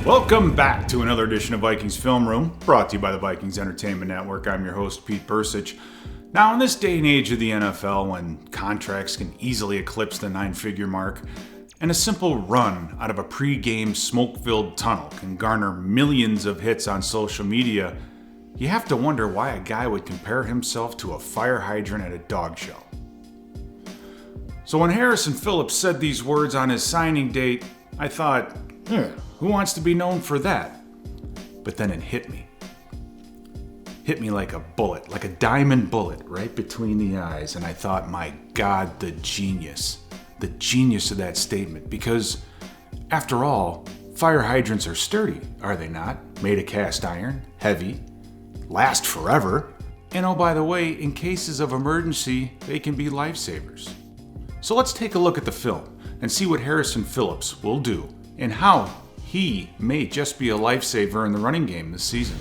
Welcome back to another edition of Vikings Film Room, brought to you by the Vikings Entertainment Network. I'm your host, Pete Bercich. Now, in this day and age of the NFL, when contracts can easily eclipse the 9-figure mark, and a simple run out of a pre-game smoke-filled tunnel can garner millions of hits on social media, you have to wonder why a guy would compare himself to a fire hydrant at a dog show. So when Harrison Phillips said these words on his signing date, I thought, who wants to be known for that? But then it hit me. Hit me like a bullet, like a diamond bullet right between the eyes. And I thought, my God, the genius of that statement. Because after all, fire hydrants are sturdy, are they not? Made of cast iron, heavy, last forever. And oh, by the way, in cases of emergency, they can be lifesavers. So let's take a look at the film and see what Harrison Phillips will do and how he may just be a lifesaver in the running game this season.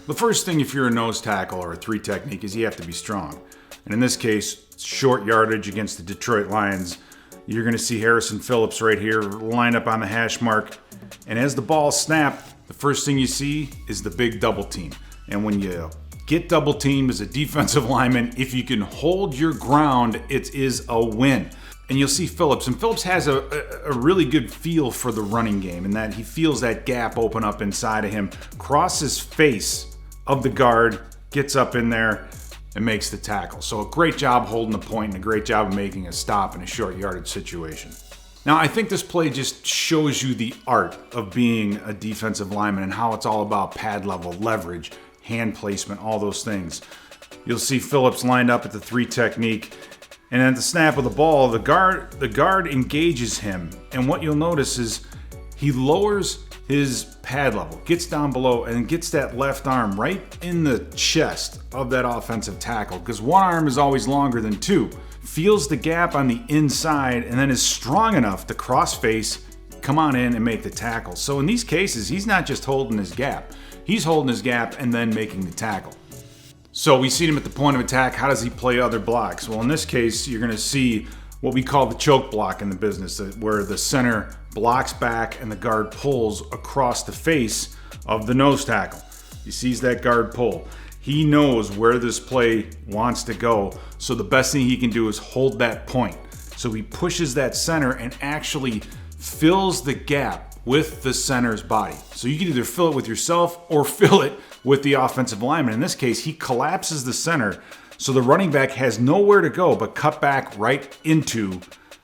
The first thing if you're a nose tackle or a 3 technique is you have to be strong. And in this case, short yardage against the Detroit Lions. You're going to see Harrison Phillips right here line up on the hash mark. And as the ball snapped, the first thing you see is the big double team. And when you get double teamed as a defensive lineman, if you can hold your ground, it is a win. And you'll see Phillips, and Phillips has a really good feel for the running game in that he feels that gap open up inside of him, crosses face of the guard, gets up in there, and makes the tackle. So a great job holding the point and a great job of making a stop in a short yardage situation. Now, I think this play just shows you the art of being a defensive lineman and how it's all about pad level, leverage, hand placement, all those things. You'll see Phillips lined up at the 3 technique. And at the snap of the ball, the guard engages him. And what you'll notice is he lowers his pad level, gets down below, and gets that left arm right in the chest of that offensive tackle. Because one arm is always longer than 2. Feels the gap on the inside, and then is strong enough to cross face, come on in, and make the tackle. So in these cases, he's not just holding his gap. He's holding his gap and then making the tackle. So we see him at the point of attack. How does he play other blocks? Well, in this case, you're going to see what we call the choke block in the business, where the center blocks back and the guard pulls across the face of the nose tackle. He sees that guard pull. He knows where this play wants to go, so the best thing he can do is hold that point. So he pushes that center and actually fills the gap with the center's body. So you can either fill it with yourself or fill it with the offensive lineman. In this case, he collapses the center so the running back has nowhere to go but cut back right into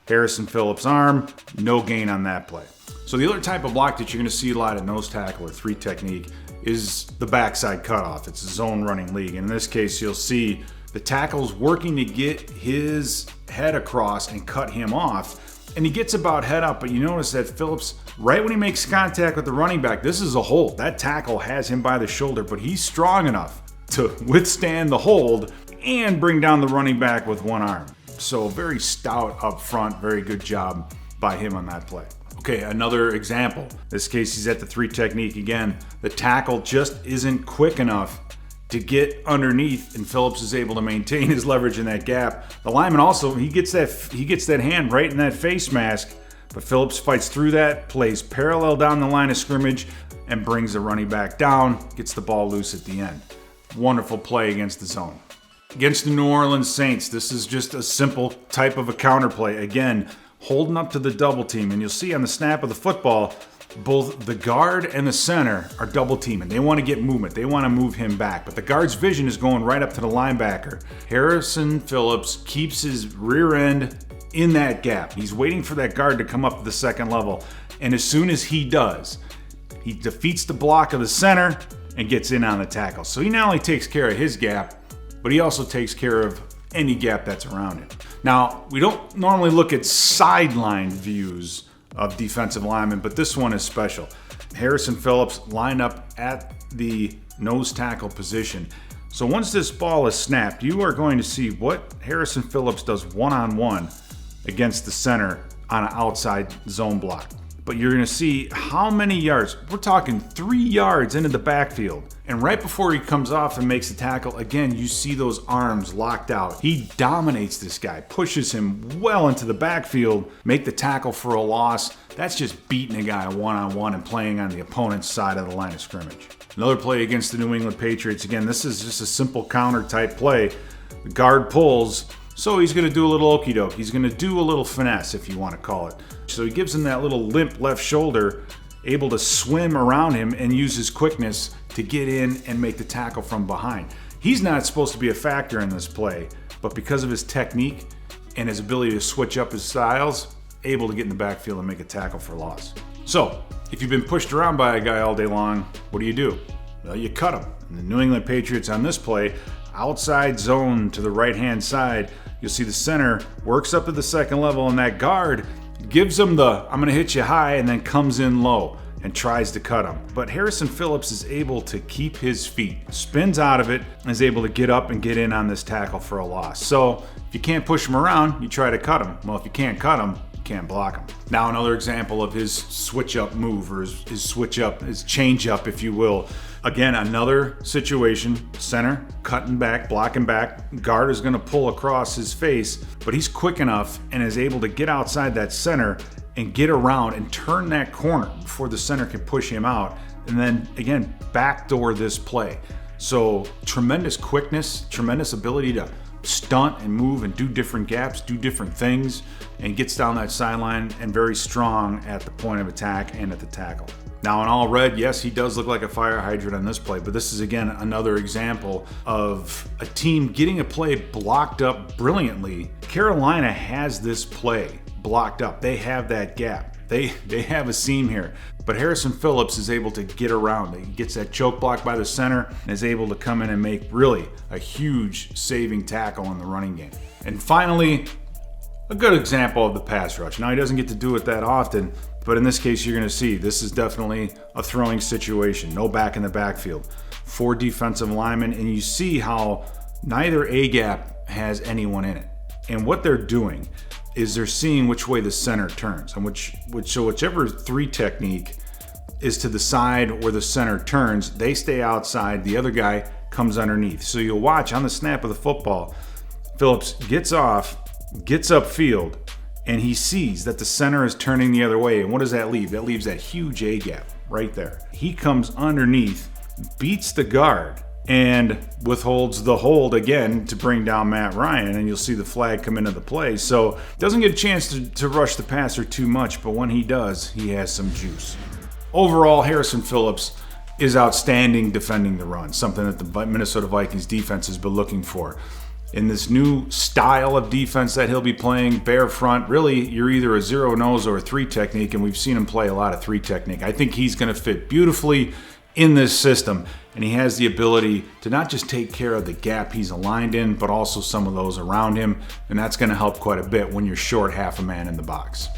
Harrison Phillips' arm. No gain on that play. So the other type of block that you're going to see a lot at nose tackle or 3 technique is the backside cutoff. It's a zone running league. And in this case, you'll see the tackle's working to get his head across and cut him off. And he gets about head up, but you notice that Phillips, right when he makes contact with the running back, this is a hold. That tackle has him by the shoulder, but he's strong enough to withstand the hold and bring down the running back with one arm. So very stout up front, very good job by him on that play. Okay, another example. In this case, he's at the 3 technique again. The tackle just isn't quick enough to get underneath, and Phillips is able to maintain his leverage in that gap. The lineman also, he gets that hand right in that face mask, but Phillips fights through that, plays parallel down the line of scrimmage, and brings the running back down, gets the ball loose at the end. Wonderful play against the zone. Against the New Orleans Saints, this is just a simple type of a counterplay. Again, holding up to the double team, and you'll see on the snap of the football, both the guard and the center are double teaming. They want to get movement. They want to move him back. But the guard's vision is going right up to the linebacker. Harrison Phillips keeps his rear end in that gap. He's waiting for that guard to come up to the second level. And as soon as he does, he defeats the block of the center and gets in on the tackle. So he not only takes care of his gap, but he also takes care of any gap that's around him. Now, we don't normally look at sideline views of defensive linemen, but this one is special. Harrison Phillips lined up at the nose tackle position. So once this ball is snapped, you are going to see what Harrison Phillips does one-on-one against the center on an outside zone block. But you're going to see how many yards. We're talking 3 yards into the backfield. And right before he comes off and makes the tackle, again, you see those arms locked out. He dominates this guy, pushes him well into the backfield, make the tackle for a loss, That's just beating a guy one-on-one and playing on the opponent's side of the line of scrimmage. Another play against the New England Patriots. Again, this is just a simple counter type play. The guard pulls, so he's going to do a little okie doke. He's going to do a little finesse, if you want to call it. So he gives him that little limp left shoulder, able to swim around him and use his quickness to get in and make the tackle from behind. He's not supposed to be a factor in this play, but because of his technique and his ability to switch up his styles, able to get in the backfield and make a tackle for loss. So, if you've been pushed around by a guy all day long, what do? Well, you cut him. And the New England Patriots on this play, outside zone to the right-hand side, you'll see the center works up to the second level, and that guard gives him the I'm going to hit you high and then comes in low and tries to cut him. But Harrison Phillips is able to keep his feet, spins out of it, and is able to get up and get in on this tackle for a loss. So if you can't push him around, you try to cut him. Well, if you can't cut him, you can't block him. Now another example of his switch-up move, or his switch-up, his change-up, if you will. Again, another situation, center, cutting back, blocking back. Guard is going to pull across his face, but he's quick enough and is able to get outside that center and get around and turn that corner before the center can push him out. And then, again, backdoor this play. So tremendous quickness, tremendous ability to stunt and move and do different gaps, do different things, and gets down that sideline and very strong at the point of attack and at the tackle. Now in all red, yes, he does look like a fire hydrant on this play, but this is again another example of a team getting a play blocked up brilliantly. Carolina has this play blocked up. They have that gap. They have a seam here. But Harrison Phillips is able to get around it. He gets that choke block by the center and is able to come in and make really a huge saving tackle in the running game. And finally, a good example of the pass rush. Now, he doesn't get to do it that often, but in this case, you're going to see this is definitely a throwing situation. No back in the backfield. 4 defensive linemen, and you see how neither A-gap has anyone in it. And what they're doing is they're seeing which way the center turns, and whichever 3 technique is to the side where the center turns, they stay outside, the other guy comes underneath. So you'll watch on the snap of the football, Phillips gets off, gets upfield, and he sees that the center is turning the other way. And what does that leave? That leaves that huge A-gap right there. He comes underneath, beats the guard, and withholds the hold again to bring down Matt Ryan, and you'll see the flag come into the play. So doesn't get a chance to rush the passer too much, but when he does, he has some juice. Overall, Harrison Phillips is outstanding defending the run, something that the Minnesota Vikings defense has been looking for. In this new style of defense that he'll be playing, bare front, really you're either a 0 nose or a 3 technique, and we've seen him play a lot of 3 technique. I think he's going to fit beautifully in this system, and he has the ability to not just take care of the gap he's aligned in, but also some of those around him, and that's going to help quite a bit when you're short half a man in the box.